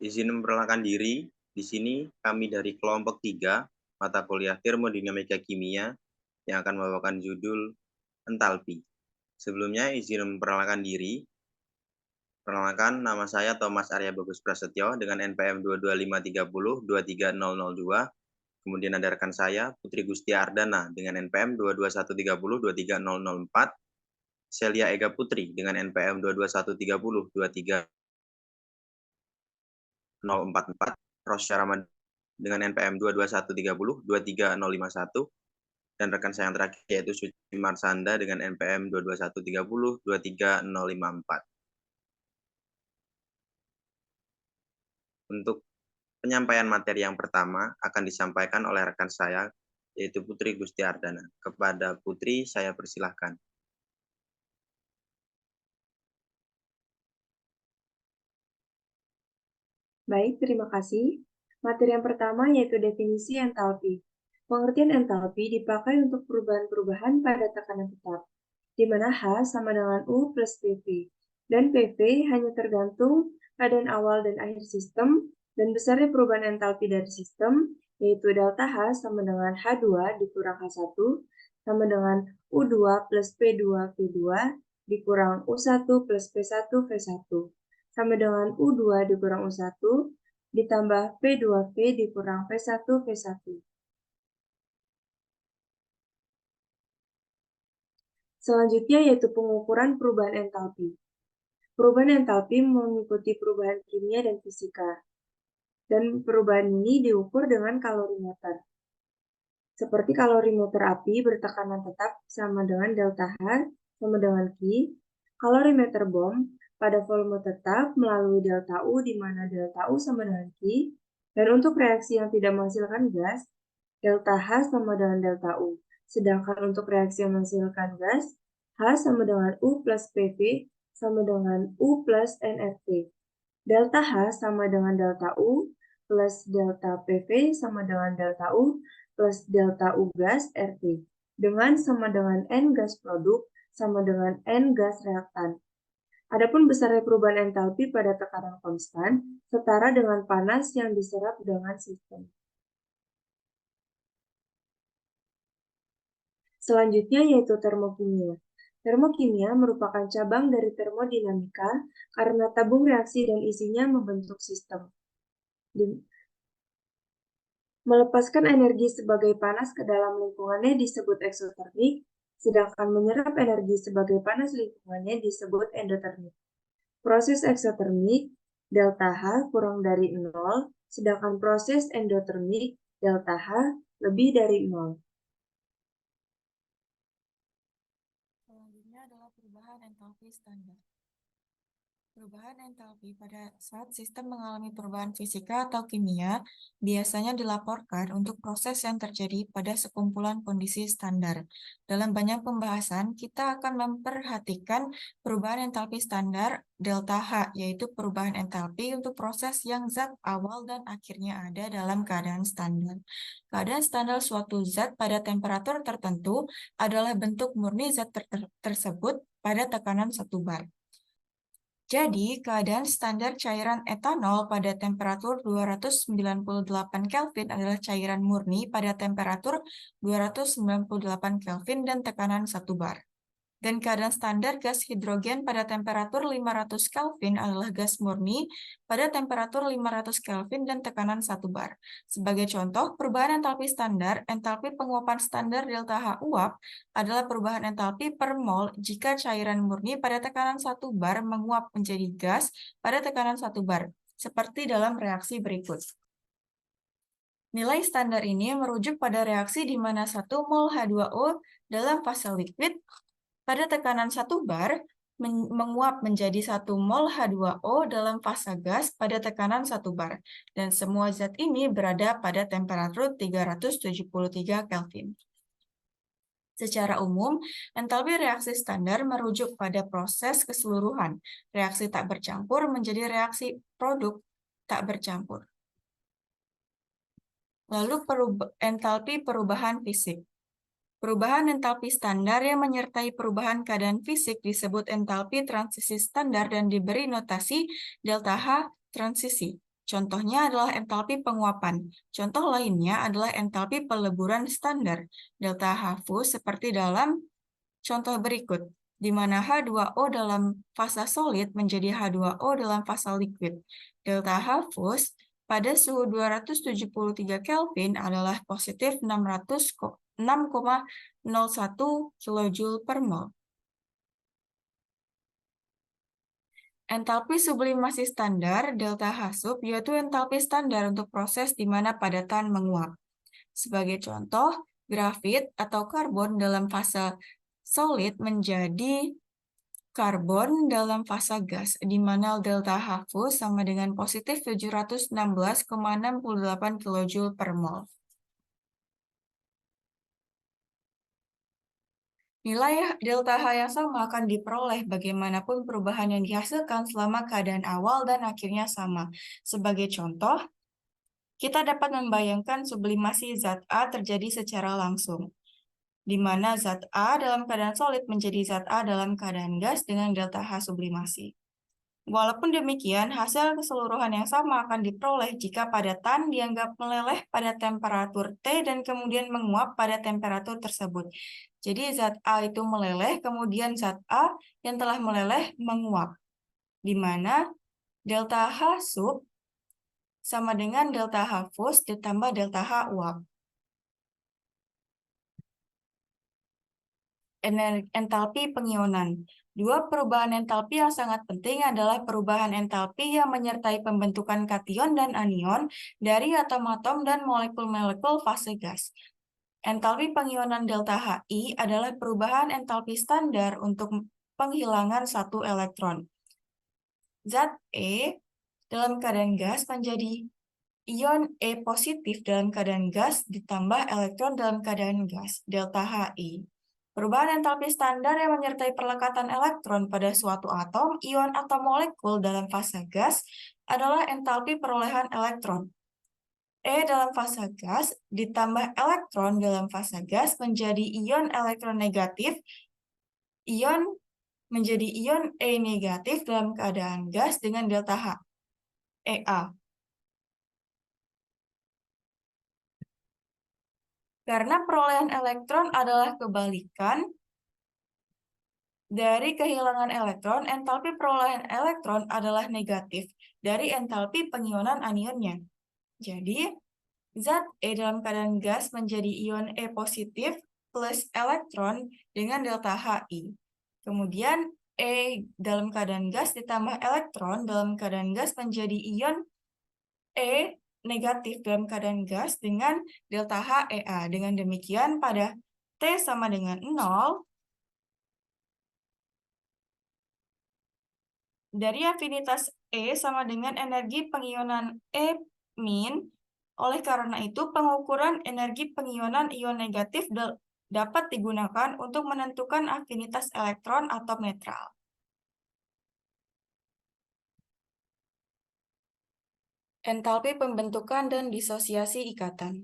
Izin memperkenalkan diri, di sini kami dari kelompok 3, mata kuliah Termodinamika Kimia, yang akan membawakan judul entalpi. Sebelumnya izin memperkenalkan diri. Perkenalkan, nama saya Thomas Arya Bagus Prasetyo dengan NPM 22530-23002. Kemudian ada rekan saya, Putri Gustia Ardana dengan NPM 22130-23004. Celia Ega Putri dengan NPM 22130-23044. Rosya Ramadan dengan NPM 22130-23051. Dan rekan saya yang terakhir yaitu Suci Marsanda dengan NPM 22130-23054. Untuk penyampaian materi yang pertama akan disampaikan oleh rekan saya, yaitu Putri Gustia Ardana. Kepada Putri, saya persilahkan. Baik, terima kasih. Materi yang pertama yaitu definisi entalpi. Pengertian entalpi dipakai untuk perubahan-perubahan pada tekanan tetap, di mana H sama dengan U plus PV, dan PV hanya tergantung keadaan awal dan akhir sistem, dan besarnya perubahan entalpi dari sistem, yaitu delta H sama dengan H2 dikurang H1, sama dengan U2 plus P2 V2 dikurang U1 plus P1 V1, sama dengan U2 dikurang U1 ditambah P2V dikurang P1 V1. Selanjutnya yaitu pengukuran perubahan entalpi. Perubahan entalpi mengikuti perubahan kimia dan fisika, dan perubahan ini diukur dengan kalorimeter. Seperti kalorimeter api bertekanan tetap sama dengan delta H sama dengan Q, kalorimeter bom pada volume tetap melalui delta U di mana delta U sama dengan Q, dan untuk reaksi yang tidak menghasilkan gas, delta H sama dengan delta U. Sedangkan untuk reaksi yang menghasilkan gas, H sama dengan U plus PV sama dengan U plus NFV. Delta H sama dengan delta U plus delta PV sama dengan delta U plus delta U gas RT, dengan sama dengan N gas produk sama dengan N gas reaktan. Adapun besarnya perubahan entalpi pada tekanan konstan setara dengan panas yang diserap dengan sistem. Selanjutnya yaitu termokimia. Termokimia merupakan cabang dari termodinamika karena tabung reaksi dan isinya membentuk sistem. Melepaskan energi sebagai panas ke dalam lingkungannya disebut eksotermik, sedangkan menyerap energi sebagai panas lingkungannya disebut endotermik. Proses eksotermik, delta H kurang dari 0, sedangkan proses endotermik, delta H lebih dari 0. Selanjutnya adalah perubahan entalpi standar. Perubahan entalpi pada saat sistem mengalami perubahan fisika atau kimia biasanya dilaporkan untuk proses yang terjadi pada sekumpulan kondisi standar. Dalam banyak pembahasan, kita akan memperhatikan perubahan entalpi standar delta H, yaitu perubahan entalpi untuk proses yang zat awal dan akhirnya ada dalam keadaan standar. Keadaan standar suatu zat pada temperatur tertentu adalah bentuk murni zat tersebut pada tekanan 1 bar. Jadi, keadaan standar cairan etanol pada temperatur 298 Kelvin adalah cairan murni pada temperatur 298 Kelvin dan tekanan 1 bar. Dan keadaan standar gas hidrogen pada temperatur 500 Kelvin adalah gas murni pada temperatur 500 Kelvin dan tekanan 1 bar. Sebagai contoh, perubahan entalpi standar, entalpi penguapan standar delta H uap adalah perubahan entalpi per mol jika cairan murni pada tekanan 1 bar menguap menjadi gas pada tekanan 1 bar, seperti dalam reaksi berikut. Nilai standar ini merujuk pada reaksi di mana 1 mol H2O dalam fase liquid pada tekanan 1 bar menguap menjadi 1 mol H2O dalam fase gas pada tekanan 1 bar, dan semua zat ini berada pada temperatur 373 Kelvin. Secara umum, entalpi reaksi standar merujuk pada proses keseluruhan. Reaksi tak bercampur menjadi reaksi produk tak bercampur. Lalu entalpi perubahan fisik. Perubahan entalpi standar yang menyertai perubahan keadaan fisik disebut entalpi transisi standar dan diberi notasi delta H transisi. Contohnya adalah entalpi penguapan. Contoh lainnya adalah entalpi peleburan standar, delta H fus seperti dalam contoh berikut, di mana H2O dalam fasa solid menjadi H2O dalam fasa liquid. Delta H fus pada suhu 273 Kelvin adalah positif 6,01 kJ per mol. Entalpi sublimasi standar, delta H sub, yaitu entalpi standar untuk proses di mana padatan menguap. Sebagai contoh, grafit atau karbon dalam fase solid menjadi karbon dalam fase gas, di mana delta H fus sama dengan positif 716,68 kJ per mol. Nilai delta H yang sama akan diperoleh bagaimanapun perubahan yang dihasilkan selama keadaan awal dan akhirnya sama. Sebagai contoh, kita dapat membayangkan sublimasi zat A terjadi secara langsung, di mana zat A dalam keadaan solid menjadi zat A dalam keadaan gas dengan delta H sublimasi. Walaupun demikian, hasil keseluruhan yang sama akan diperoleh jika padatan dianggap meleleh pada temperatur T dan kemudian menguap pada temperatur tersebut. Jadi zat A itu meleleh, kemudian zat A yang telah meleleh menguap, di mana delta H sub sama dengan delta H fus ditambah delta H uap. Entalpi pengionan. Dua perubahan entalpi yang sangat penting adalah perubahan entalpi yang menyertai pembentukan kation dan anion dari atom-atom dan molekul-molekul fase gas. Entalpi pengionan delta HI adalah perubahan entalpi standar untuk penghilangan satu elektron. Zat E dalam keadaan gas menjadi ion E positif dalam keadaan gas ditambah elektron dalam keadaan gas, delta HI. Perubahan entalpi standar yang menyertai perlekatan elektron pada suatu atom, ion, atau molekul dalam fase gas adalah entalpi perolehan elektron. E dalam fase gas ditambah elektron dalam fase gas menjadi ion elektronegatif, ion menjadi ion E negatif dalam keadaan gas dengan delta H, EA. Karena perolehan elektron adalah kebalikan dari kehilangan elektron, entalpi perolehan elektron adalah negatif dari entalpi pengionan anionnya. Jadi, zat E dalam keadaan gas menjadi ion E positif plus elektron dengan delta HI. Kemudian, E dalam keadaan gas ditambah elektron dalam keadaan gas menjadi ion E negatif dalam keadaan gas dengan delta HEA. Dengan demikian, pada T sama dengan 0, dari afinitas E sama dengan energi pengionan E min. Oleh karena itu, pengukuran energi pengionan ion negatif dapat digunakan untuk menentukan afinitas elektron atom netral. Entalpi pembentukan dan disosiasi ikatan.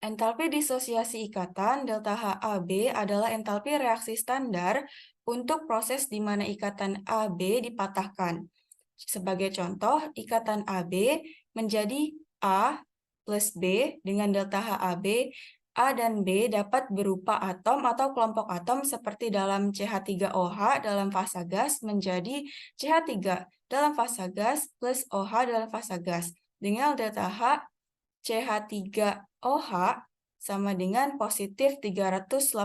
Entalpi disosiasi ikatan delta HAB adalah entalpi reaksi standar untuk proses di mana ikatan AB dipatahkan. Sebagai contoh, ikatan AB menjadi A plus B dengan delta HAB. A dan B dapat berupa atom atau kelompok atom seperti dalam CH3OH dalam fasa gas menjadi CH3 dalam fasa gas plus OH dalam fasa gas dengan delta H CH3OH sama dengan positif 380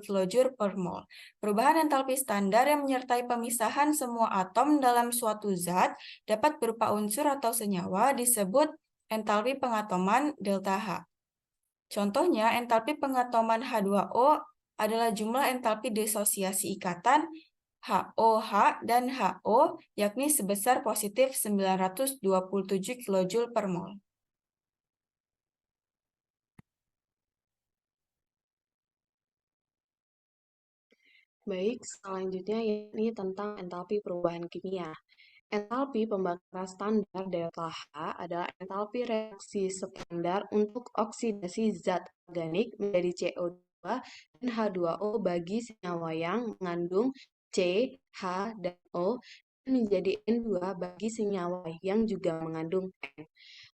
kJ per mol. Perubahan entalpi standar yang menyertai pemisahan semua atom dalam suatu zat dapat berupa unsur atau senyawa disebut entalpi pengatoman delta H. Contohnya, entalpi pengatoman H2O adalah jumlah entalpi disosiasi ikatan HOH dan HO, yakni sebesar positif 927 kJ per mol. Baik, selanjutnya yakni tentang entalpi perubahan kimia. Entalpi pembakaran standar delta H adalah entalpi reaksi standar untuk oksidasi zat organik menjadi CO2 dan H2O bagi senyawa yang mengandung C, H, dan O menjadi N2 bagi senyawa yang juga mengandung N.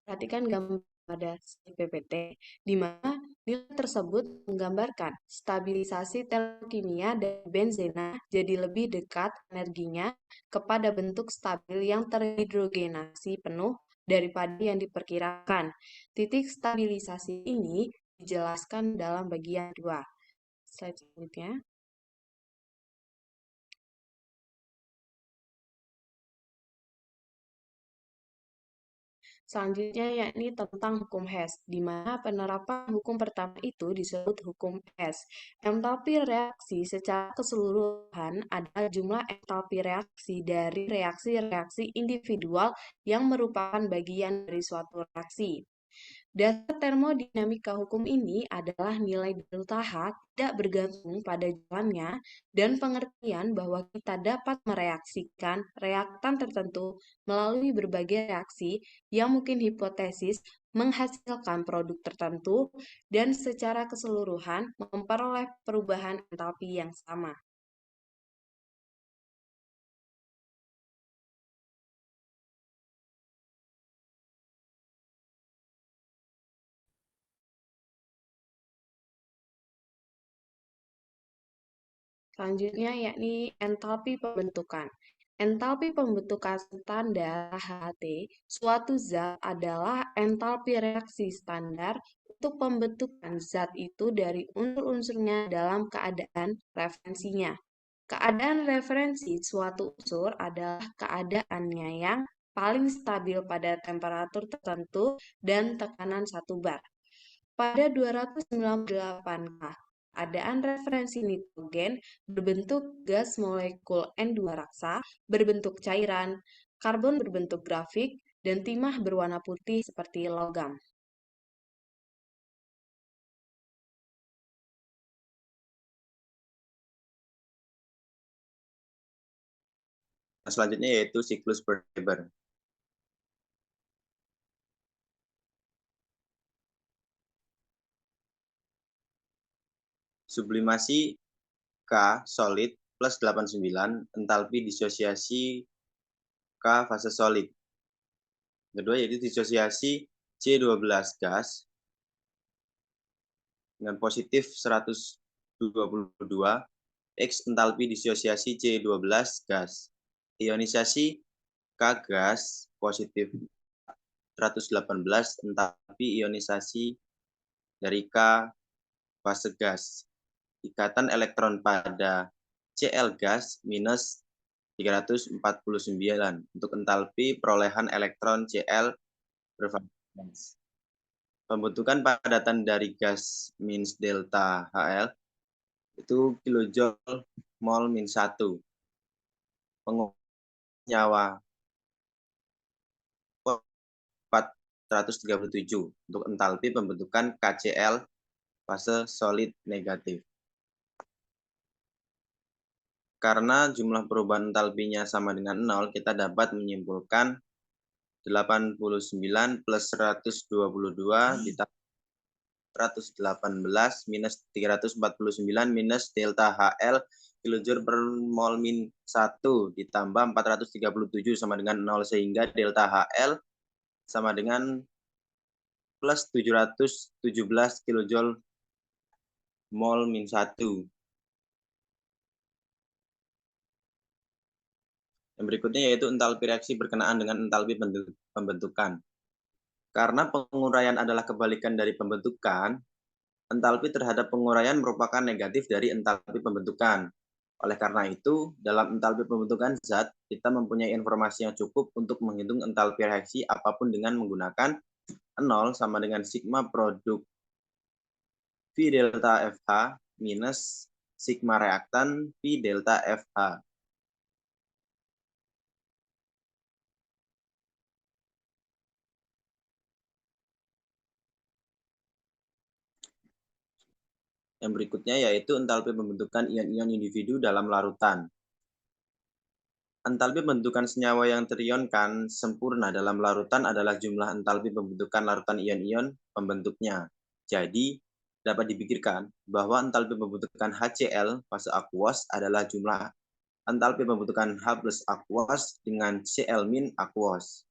Perhatikan gambar pada PPT, di mana nilai tersebut menggambarkan stabilisasi termokimia dari benzena jadi lebih dekat energinya kepada bentuk stabil yang terhidrogenasi penuh daripada yang diperkirakan. Titik stabilisasi ini dijelaskan dalam bagian 2. Slide selanjutnya. Selanjutnya yakni tentang hukum Hess, di mana penerapan hukum pertama itu disebut hukum Hess. Entalpi reaksi secara keseluruhan adalah jumlah entalpi reaksi dari reaksi-reaksi individual yang merupakan bagian dari suatu reaksi. Dasar termodinamika hukum ini adalah nilai delta H tidak bergantung pada jalannya dan pengertian bahwa kita dapat mereaksikan reaktan tertentu melalui berbagai reaksi yang mungkin hipotesis menghasilkan produk tertentu dan secara keseluruhan memperoleh perubahan entalpi yang sama. Selanjutnya yakni entalpi pembentukan. Entalpi pembentukan standar HT suatu zat adalah entalpi reaksi standar untuk pembentukan zat itu dari unsur-unsurnya dalam keadaan referensinya. Keadaan referensi suatu unsur adalah keadaannya yang paling stabil pada temperatur tertentu dan tekanan 1 bar. Pada 298 K, keadaan referensi nitrogen berbentuk gas molekul N2 raksa, berbentuk cairan, karbon berbentuk grafik, dan timah berwarna putih seperti logam. Selanjutnya yaitu siklus Weber. Sublimasi K solid plus 89, entalpi disosiasi K fase solid. Kedua yaitu disosiasi C12 gas dengan positif 122, X entalpi disosiasi C12 gas. Ionisasi K gas positif 118, entalpi ionisasi dari K fase gas. Ikatan elektron pada Cl gas minus 349 untuk entalpi perolehan elektron Cl bervalens. Pembentukan padatan dari gas minus delta Hl itu kilojoule mol min 1. Pengumpulan nyawa 437 untuk entalpi pembentukan KCl fase solid negatif. Karena jumlah perubahan entalpinya sama dengan 0, kita dapat menyimpulkan 89 plus 122 ditambah 118 minus 349 minus delta HL kilojoule per mol min 1 ditambah 437 sama dengan 0, sehingga delta HL sama dengan plus 717 kilojoule mol min 1. Yang berikutnya yaitu entalpi reaksi berkenaan dengan entalpi pembentukan. Karena penguraian adalah kebalikan dari pembentukan, entalpi terhadap penguraian merupakan negatif dari entalpi pembentukan. Oleh karena itu, dalam entalpi pembentukan zat, kita mempunyai informasi yang cukup untuk menghitung entalpi reaksi apapun dengan menggunakan 0 sama dengan sigma produk V delta FH minus sigma reaktan V delta FH. Yang berikutnya yaitu entalpi pembentukan ion-ion individu dalam larutan. Entalpi pembentukan senyawa yang terionkan sempurna dalam larutan adalah jumlah entalpi pembentukan larutan ion-ion pembentuknya. Jadi, dapat dipikirkan bahwa entalpi pembentukan HCl fase aqueous adalah jumlah entalpi pembentukan H plus aquos dengan Cl- aquos.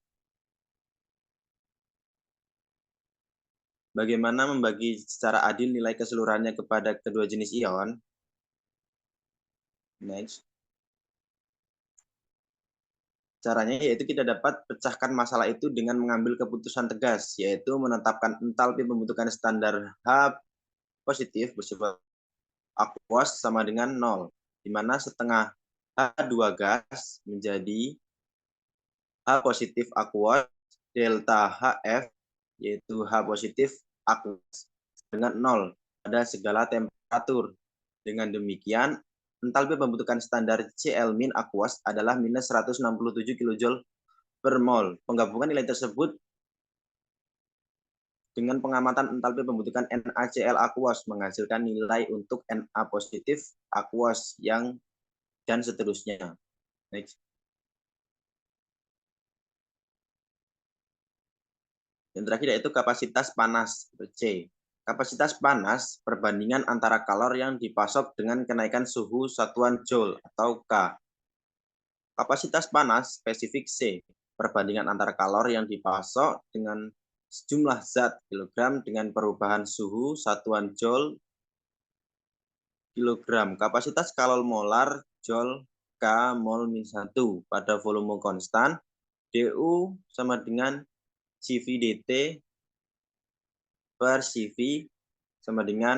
Bagaimana membagi secara adil nilai keseluruhannya kepada kedua jenis ion? Next. Caranya yaitu kita dapat pecahkan masalah itu dengan mengambil keputusan tegas, yaitu menetapkan entalpi pembentukan standar H positif bersifat aquos sama dengan 0, di mana setengah H2 gas menjadi H positif aquos delta HF, yaitu H positif aquos dengan 0 pada segala temperatur. Dengan demikian, entalpi pembentukan standar Cl- aquos adalah minus 167 kJ per mol. Penggabungan nilai tersebut dengan pengamatan entalpi pembentukan NaCl aquos menghasilkan nilai untuk Na positif aquos yang dan seterusnya. Next. Yang terakhir yaitu kapasitas panas C. Kapasitas panas perbandingan antara kalor yang dipasok dengan kenaikan suhu satuan Joule atau K. Kapasitas panas spesifik C. Perbandingan antara kalor yang dipasok dengan sejumlah zat kilogram dengan perubahan suhu satuan Joule kilogram. Kapasitas kalor molar Joule K mol min 1 pada volume konstan. DU sama dengan CV dt per CV sama dengan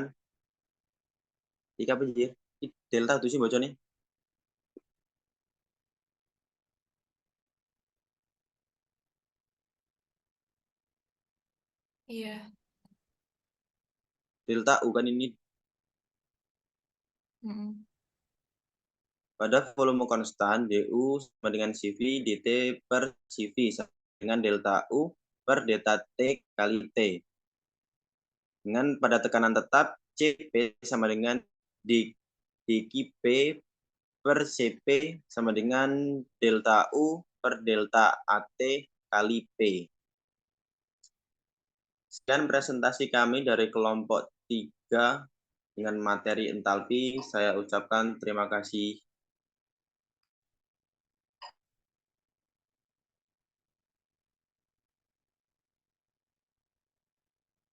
delta itu sih bocornya. Iya. Delta U kan ini pada volume konstan DU sama dengan CV dt per CV sama dengan delta U per delta T kali T. Dengan pada tekanan tetap CP sama dengan dQ P per CP sama dengan delta U per delta AT kali P. Sekian presentasi kami dari kelompok 3 dengan materi entalpi. Saya ucapkan terima kasih.